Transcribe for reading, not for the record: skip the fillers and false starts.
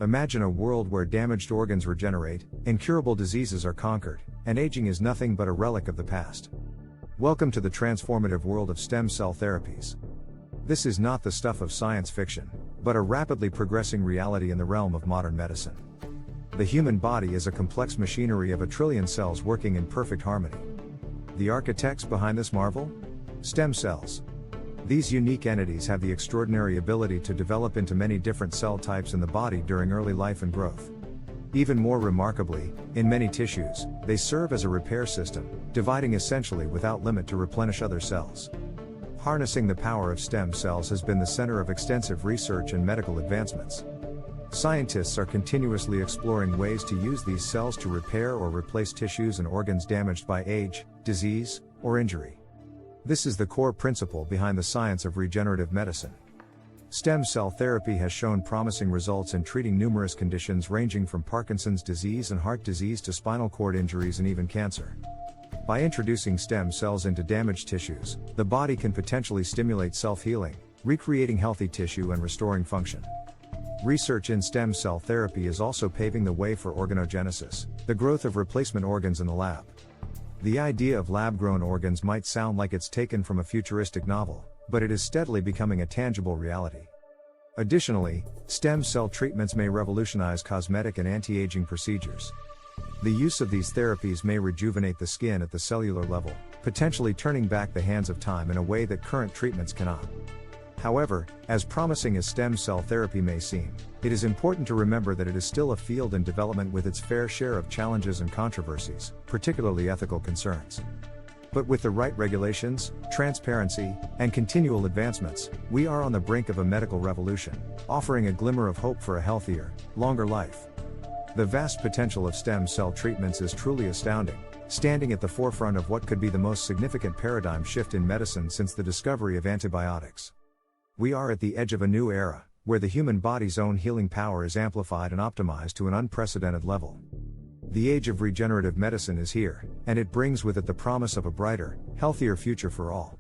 Imagine a world where damaged organs regenerate, incurable diseases are conquered, and aging is nothing but a relic of the past. Welcome to the transformative world of stem cell therapies. This is not the stuff of science fiction, but a rapidly progressing reality in the realm of modern medicine. The human body is a complex machinery of a trillion cells working in perfect harmony. The architects behind this marvel? Stem cells. These unique entities have the extraordinary ability to develop into many different cell types in the body during early life and growth. Even more remarkably, in many tissues, they serve as a repair system, dividing essentially without limit to replenish other cells. Harnessing the power of stem cells has been the center of extensive research and medical advancements. Scientists are continuously exploring ways to use these cells to repair or replace tissues and organs damaged by age, disease, or injury. This is the core principle behind the science of regenerative medicine. Stem cell therapy has shown promising results in treating numerous conditions ranging from Parkinson's disease and heart disease to spinal cord injuries and even cancer. By introducing stem cells into damaged tissues, the body can potentially stimulate self-healing, recreating healthy tissue and restoring function. Research in stem cell therapy is also paving the way for organogenesis, the growth of replacement organs in the lab. The idea of lab-grown organs might sound like it's taken from a futuristic novel, but it is steadily becoming a tangible reality. Additionally, stem cell treatments may revolutionize cosmetic and anti-aging procedures. The use of these therapies may rejuvenate the skin at the cellular level, potentially turning back the hands of time in a way that current treatments cannot. However, as promising as stem cell therapy may seem, it is important to remember that it is still a field in development with its fair share of challenges and controversies, particularly ethical concerns. But with the right regulations, transparency, and continual advancements, we are on the brink of a medical revolution, offering a glimmer of hope for a healthier, longer life. The vast potential of stem cell treatments is truly astounding, standing at the forefront of what could be the most significant paradigm shift in medicine since the discovery of antibiotics. We are at the edge of a new era, where the human body's own healing power is amplified and optimized to an unprecedented level. The age of regenerative medicine is here, and it brings with it the promise of a brighter, healthier future for all.